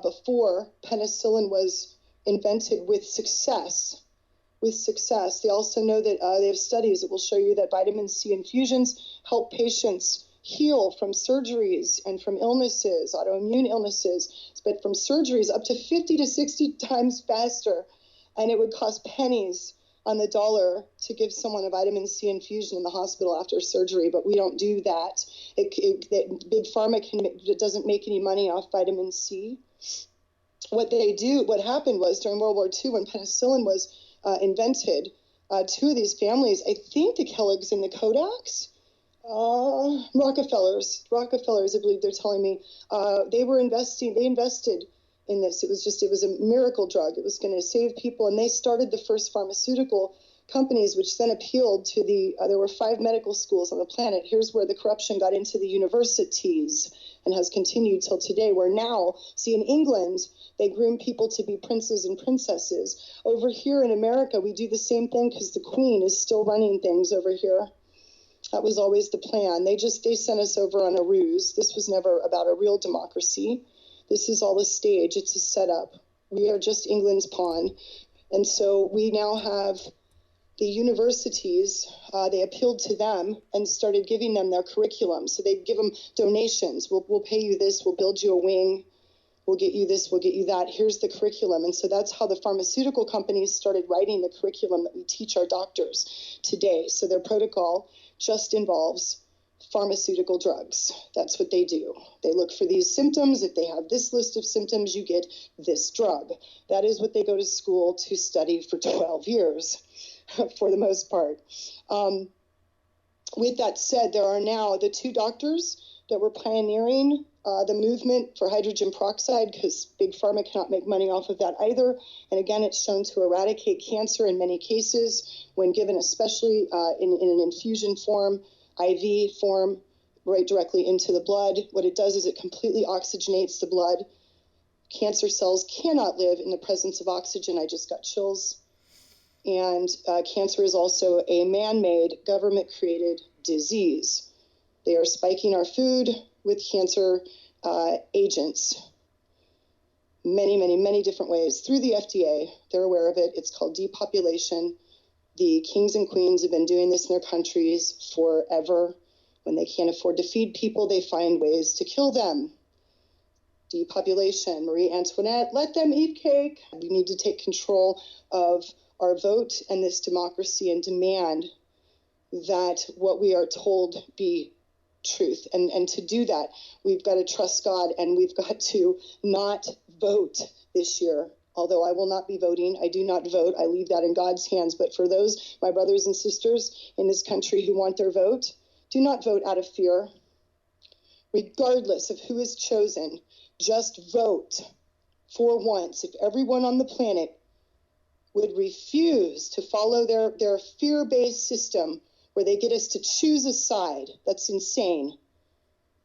before penicillin was invented with success. They also know that they have studies that will show you that vitamin C infusions help patients heal from surgeries and from illnesses, autoimmune illnesses, but from surgeries up to 50 to 60 times faster. And it would cost pennies on the dollar to give someone a vitamin C infusion in the hospital after surgery, but we don't do that. Big Pharma doesn't make any money off vitamin C. What happened was during World War II, when penicillin was invented, two of these families, I think the Kellogg's and the Kodaks, Rockefellers, I believe they're telling me, they invested in this. It was a miracle drug. It was going to save people, and they started the first pharmaceutical companies, which then appealed to there were 5 medical schools on the planet. Here's where the corruption got into the universities and has continued till today, where now, in England, they groom people to be princes and princesses. Over here in America, we do the same thing because the Queen is still running things over here. That was always the plan. They sent us over on a ruse. This was never about a real democracy. This is all a stage. It's a setup. We are just England's pawn. And so we now have the universities, they appealed to them and started giving them their curriculum. So they give them donations. We'll pay you this. We'll build you a wing. We'll get you this. We'll get you that. Here's the curriculum. And so that's how the pharmaceutical companies started writing the curriculum that we teach our doctors today. So their protocol just involves pharmaceutical drugs. That's what they do. They look for these symptoms. If they have this list of symptoms, you get this drug. That is what they go to school to study for 12 years, for the most part. With that said, there are now the 2 doctors that were pioneering the movement for hydrogen peroxide, because Big Pharma cannot make money off of that either. And again, it's shown to eradicate cancer in many cases when given, especially in an infusion form, IV form, right directly into the blood. What it does is it completely oxygenates the blood. Cancer cells cannot live in the presence of oxygen. I just got chills. And cancer is also a man-made, government-created disease. They are spiking our food with cancer agents. Many, many, many different ways. Through the FDA, they're aware of it. It's called depopulation. The kings and queens have been doing this in their countries forever. When they can't afford to feed people, they find ways to kill them. Depopulation. Marie Antoinette, let them eat cake. We need to take control of our vote and this democracy and demand that what we are told be truth. And to do that, we've got to trust God, and we've got to not vote this year. Although I will not be voting, I do not vote. I leave that in God's hands. But for those, my brothers and sisters in this country who want their vote, do not vote out of fear. Regardless of who is chosen, just vote for once. If everyone on the planet would refuse to follow their fear-based system where they get us to choose a side, that's insane.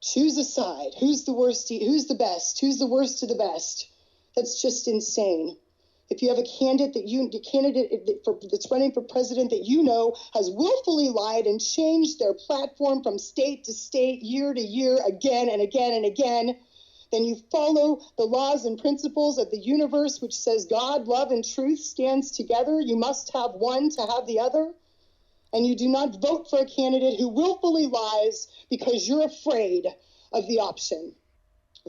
Choose a side. Who's the worst? Who's the best? Who's the worst of the best? That's just insane. If you have a candidate that's running for president that you know has willfully lied and changed their platform from state to state, year to year, again and again and again, then you follow the laws and principles of the universe, which says God, love, and truth stands together. You must have one to have the other. And you do not vote for a candidate who willfully lies because you're afraid of the option.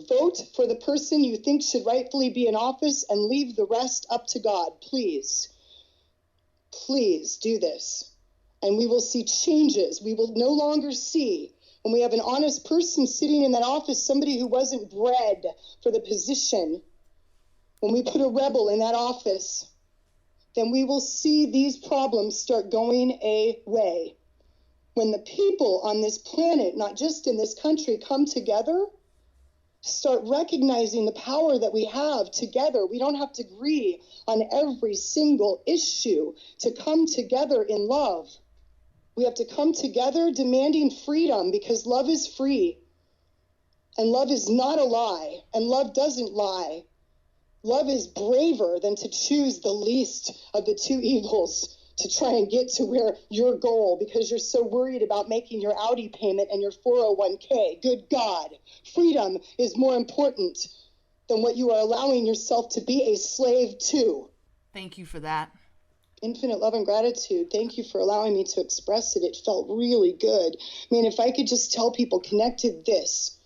Vote for the person you think should rightfully be in office and leave the rest up to God. Please. Please do this. And we will see changes. We will no longer see, when we have an honest person sitting in that office, somebody who wasn't bred for the position, when we put a rebel in that office, then we will see these problems start going away. When the people on this planet, not just in this country, come together, start recognizing the power that we have together. We don't have to agree on every single issue to come together in love. We have to come together demanding freedom, because love is free. And love is not a lie. And love doesn't lie. Love is braver than to choose the least of the two evils to try and get to where your goal, because you're so worried about making your Audi payment and your 401k. Good God, freedom is more important than what you are allowing yourself to be a slave to. Thank you for that. Infinite love and gratitude. Thank you for allowing me to express it. It felt really good. I mean, if I could just tell people, connect to this.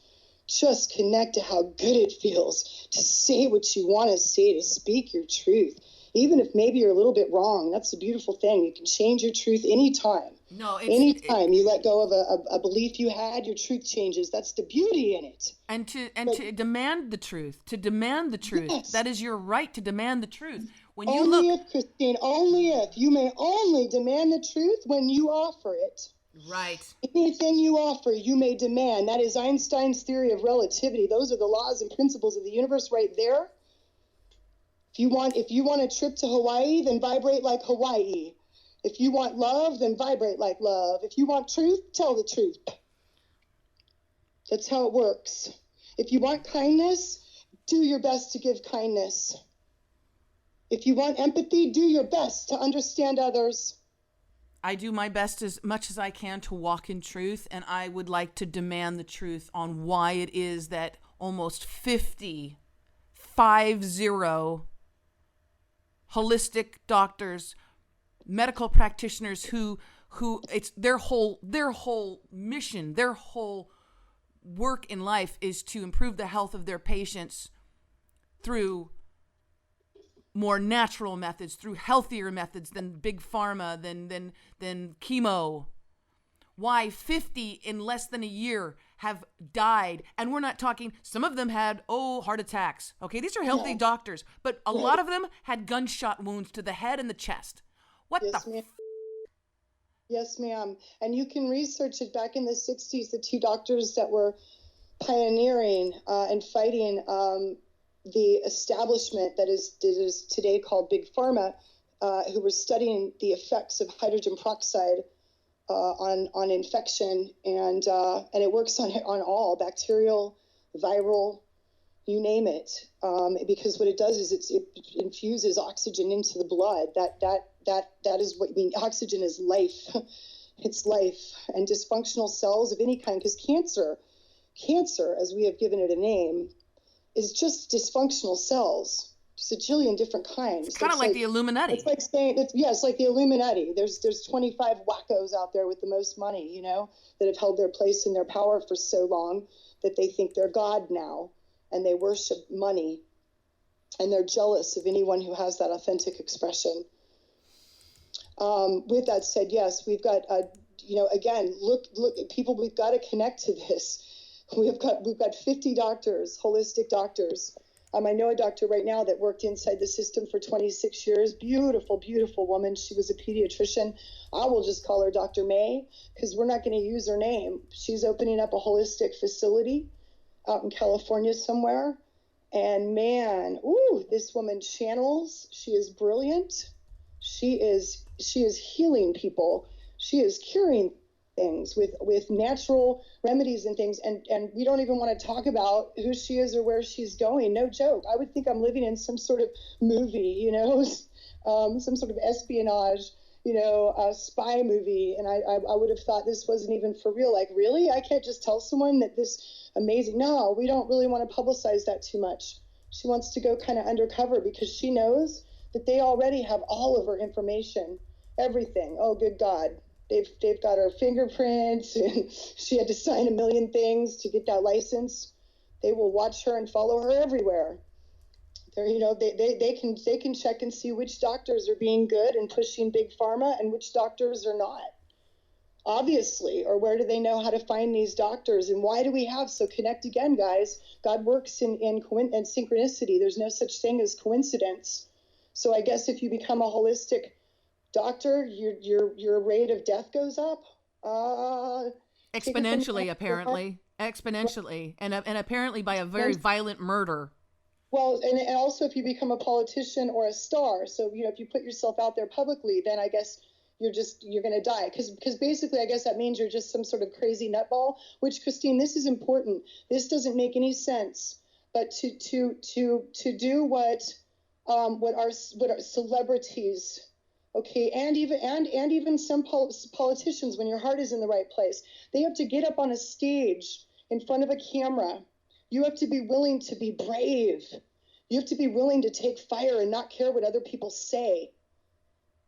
Just connect to how good it feels to say what you want to say, to speak your truth. Even if maybe you're a little bit wrong, that's the beautiful thing. You can change your truth anytime. Anytime you let go of a belief you had, your truth changes. That's the beauty in it. And to demand the truth. To demand the truth. Yes. That is your right to demand the truth. When you only look, if, Christine, only if. You may only demand the truth when you offer it. Right. Anything you offer, you may demand. That is Einstein's theory of relativity. Those are the laws and principles of the universe right there. If you want a trip to Hawaii, then vibrate like Hawaii. If you want love, then vibrate like love. If you want truth, tell the truth. That's how it works. If you want kindness, do your best to give kindness. If you want empathy, do your best to understand others. I do my best as much as I can to walk in truth, and I would like to demand the truth on why it is that almost 50 holistic doctors, medical practitioners who it's their whole mission, their whole work in life is to improve the health of their patients through more natural methods, through healthier methods than big pharma, than chemo. Why 50 in less than a year have died? And we're not talking, some of them had, heart attacks. Okay, these are healthy doctors, but a lot of them had gunshot wounds to the head and the chest. Yes, ma'am. And you can research it. Back in the 60s, the two doctors that were pioneering and fighting the establishment that is today called Big Pharma, who were studying the effects of hydrogen peroxide on infection, and it works on all bacterial, viral, you name it, because what it does is it infuses oxygen into the blood. That is what oxygen is life. It's life. And dysfunctional cells of any kind, because cancer, as we have given it a name, is just dysfunctional cells. Just a jillion different kinds. It's kind of like the Illuminati. It's like saying, it's like the Illuminati. There's 25 wackos out there with the most money, that have held their place and their power for so long that they think they're God now, and they worship money, and they're jealous of anyone who has that authentic expression. With that said, yes, we've got, again, look, people, we've got to connect to this. We've got 50 doctors, holistic doctors. I know a doctor right now that worked inside the system for 26 years. Beautiful, beautiful woman. She was a pediatrician. I will just call her Dr. May, because we're not going to use her name. She's opening up a holistic facility out in California somewhere. And man, this woman channels. She is brilliant. She is healing people. She is curing things with natural remedies and things, and we don't even want to talk about who she is or where she's going. No joke. I would think I'm living in some sort of movie, some sort of espionage, spy movie, and I would have thought this wasn't even for real. Like, really? I can't just tell someone that this amazing. No, we don't really want to publicize that too much. She wants to go kind of undercover, because she knows that they already have all of her information, everything. Oh, good God. They've got her fingerprints, and she had to sign a million things to get that license. They will watch her and follow her everywhere. They can check and see which doctors are being good and pushing big pharma and which doctors are not. obviously, or where do they know how to find these doctors? And why do we have, so connect again, guys, God works in synchronicity. There's no such thing as coincidence. So I guess if you become a holistic doctor, your rate of death goes up. Exponentially, apparently. Exponentially. And apparently by a very violent murder. Well, and also if you become a politician or a star, so, if you put yourself out there publicly, then I guess you're going to die. Because basically, I guess that means you're just some sort of crazy nutball, which, Christine, this is important. This doesn't make any sense. But to do what our celebrities, okay, and even some politicians, when your heart is in the right place, they have to get up on a stage in front of a camera. You have to be willing to be brave. You have to be willing to take fire and not care what other people say.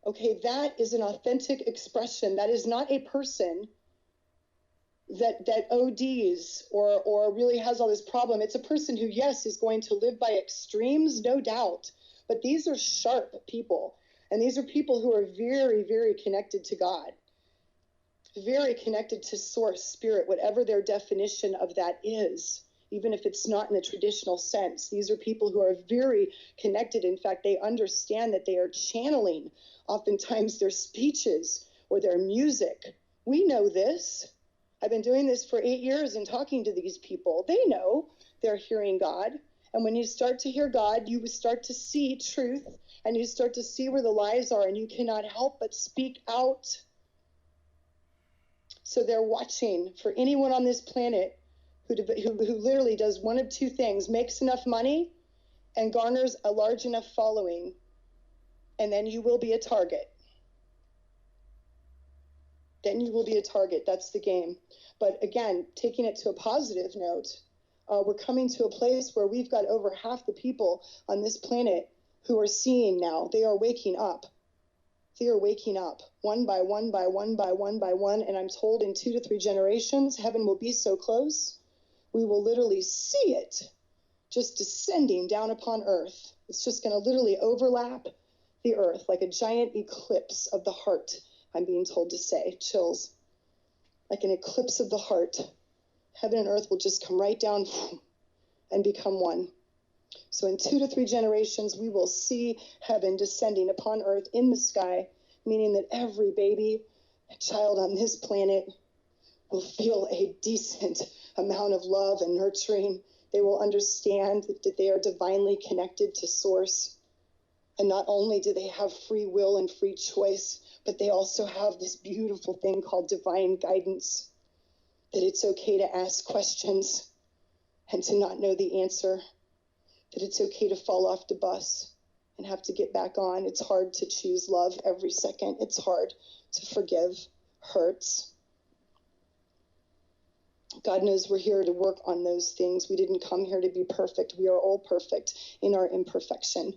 Okay, that is an authentic expression. That is not a person that ODs or really has all this problem. It's a person who, yes, is going to live by extremes, no doubt. But these are sharp people. And these are people who are very, very connected to God. Very connected to source, spirit, whatever their definition of that is. Even if it's not in the traditional sense. These are people who are very connected. In fact, they understand that they are channeling oftentimes their speeches or their music. We know this. I've been doing this for 8 years and talking to these people. They know they're hearing God. And when you start to hear God, you start to see truth and you start to see where the lies are, and you cannot help but speak out. So they're watching for anyone on this planet who literally does one of two things: makes enough money and garners a large enough following, and then you will be a target. Then you will be a target. That's the game. But again, taking it to a positive note, we're coming to a place where we've got over half the people on this planet who are seeing now. They are waking up. They are waking up one by one by one by one by one. And I'm told in 2 to 3 generations, heaven will be so close. We will literally see it just descending down upon earth. It's just going to literally overlap the earth like a giant eclipse of the heart, I'm being told to say. Chills. Like an eclipse of the heart. Heaven and earth will just come right down and become one. So in 2 to 3 generations, we will see heaven descending upon earth in the sky, meaning that every baby and child on this planet will feel a decent amount of love and nurturing. They will understand that they are divinely connected to source. And not only do they have free will and free choice, but they also have this beautiful thing called divine guidance, that it's okay to ask questions and to not know the answer, that it's okay to fall off the bus and have to get back on. It's hard to choose love every second. It's hard to forgive. Hurts. God knows we're here to work on those things. We didn't come here to be perfect. We are all perfect in our imperfection.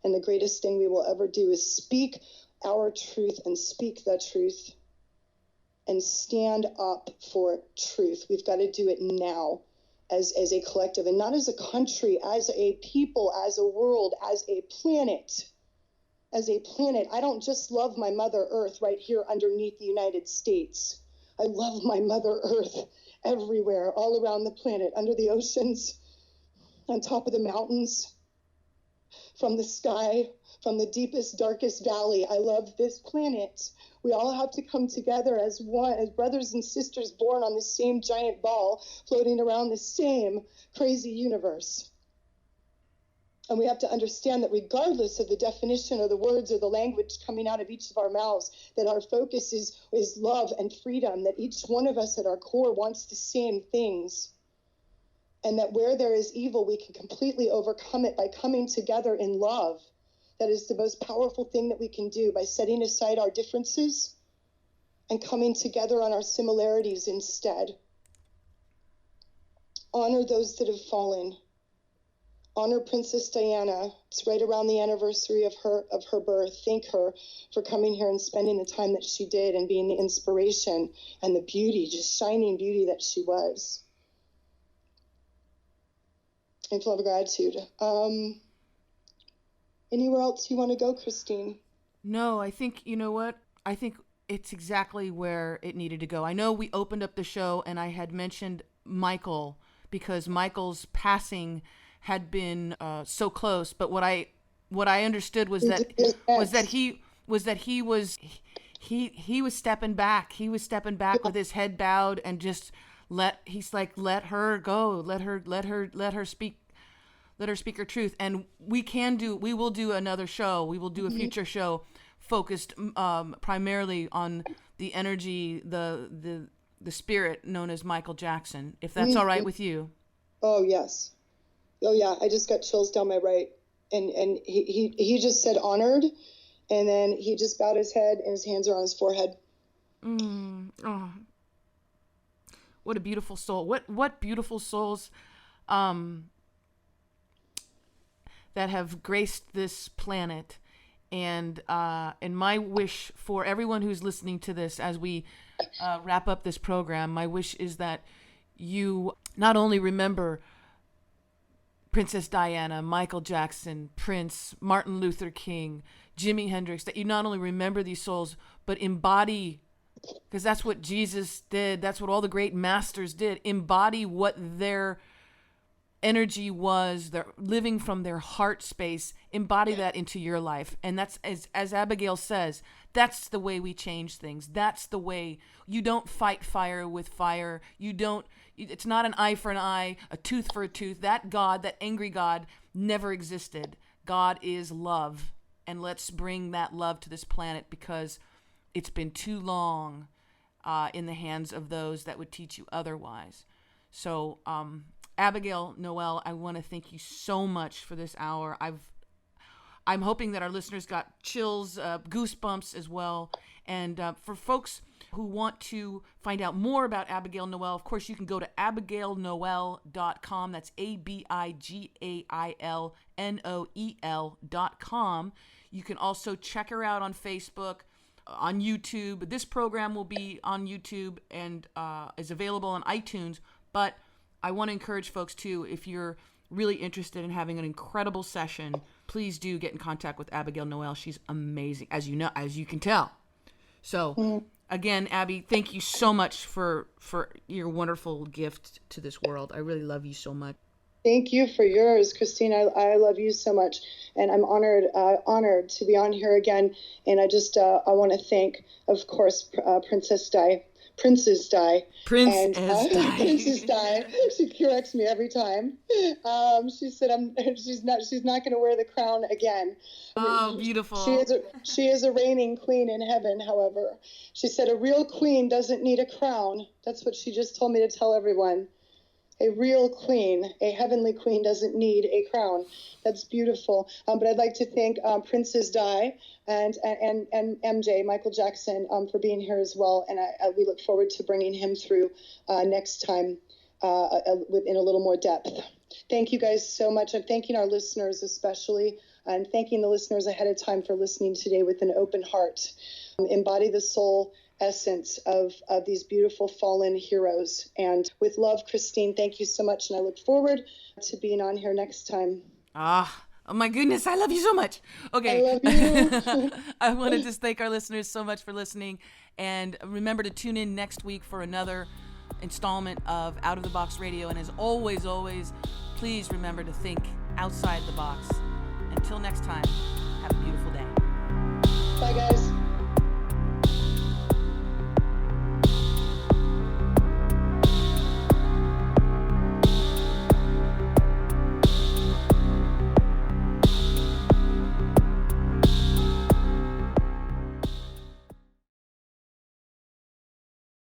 And the greatest thing we will ever do is speak our truth and speak the truth and stand up for truth. We've got to do it now as a collective, and not as a country, as a people, as a world, as a planet. As a planet, I don't just love my Mother Earth right here underneath the United States. I love my Mother Earth everywhere, all around the planet, under the oceans, on top of the mountains, from the sky, from the deepest, darkest valley. I love this planet. We all have to come together as one, as brothers and sisters born on the same giant ball, floating around the same crazy universe. And we have to understand that regardless of the definition or the words or the language coming out of each of our mouths, that our focus is love and freedom, that each one of us at our core wants the same things. And that where there is evil, we can completely overcome it by coming together in love. That is the most powerful thing that we can do, by setting aside our differences and coming together on our similarities instead. Honor those that have fallen. Honor Princess Diana. It's right around the anniversary of her birth. Thank her for coming here and spending the time that she did and being the inspiration and the beauty, just shining beauty that she was. And full of gratitude. Anywhere else you want to go, Christine? No, I think, you know what? I think it's exactly where it needed to go. I know we opened up the show and I had mentioned Michael because Michael's passing had been so close, but what I understood was that he was stepping back. He was stepping back with his head bowed and just let her go. Let her speak her truth. And we will do another show. We will do a future show focused primarily on the energy, the spirit known as Michael Jackson, if that's all right with you. Oh, yes. Oh, yeah. I just got chills down my right. And he just said honored. And then he just bowed his head and his hands are on his forehead. Oh, what a beautiful soul. What beautiful souls that have graced this planet. And my wish for everyone who's listening to this as we wrap up this program, my wish is that you not only remember Princess Diana, Michael Jackson, Prince, Martin Luther King, Jimi Hendrix, that you not only remember these souls, but embody, because that's what Jesus did. That's what all the great masters did. Embody what their energy was, they're living from their heart space, embody that into your life. And that's, as Abigail says, that's the way we change things. That's the way. You don't fight fire with fire. It's not an eye for an eye, a tooth for a tooth. That God, that angry God, never existed. God is love. And let's bring that love to this planet, because it's been too long in the hands of those that would teach you otherwise. So, Abigail Noel, I want to thank you so much for this hour. I'm hoping that our listeners got chills, goosebumps as well. And for folks who want to find out more about Abigail Noel, of course, you can go to abigailnoel.com. That's ABIGAILNOEL.com. You can also check her out on Facebook, on YouTube. This program will be on YouTube and is available on iTunes. But I want to encourage folks too, if you're really interested in having an incredible session, please do get in contact with Abigail Noel. She's amazing, as you know, as you can tell. So again, Abby, thank you so much for your wonderful gift to this world. I really love you so much. Thank you for yours, Christine. I love you so much, and I'm honored to be on here again. And I just I want to thank, of course, Princess Di. Princess Di. She corrects me every time. She said she's not going to wear the crown again. Oh, beautiful. She is a reigning queen in heaven. However, she said a real queen doesn't need a crown. That's what she just told me to tell everyone. A real queen, a heavenly queen, doesn't need a crown. That's beautiful. But I'd like to thank Princess Di and MJ, Michael Jackson, for being here as well. And we look forward to bringing him through next time in a little more depth. Thank you guys so much. I'm thanking our listeners especially, and thanking the listeners ahead of time for listening today with an open heart. Embody the soul essence of these beautiful fallen heroes. And with love, Christine, thank you so much. And I look forward to being on here next time. Oh my goodness, I love you so much. Okay. I love you. I want to just thank our listeners so much for listening. And remember to tune in next week for another installment of Out of the Box Radio. And as always, please remember to think outside the box. Until next time.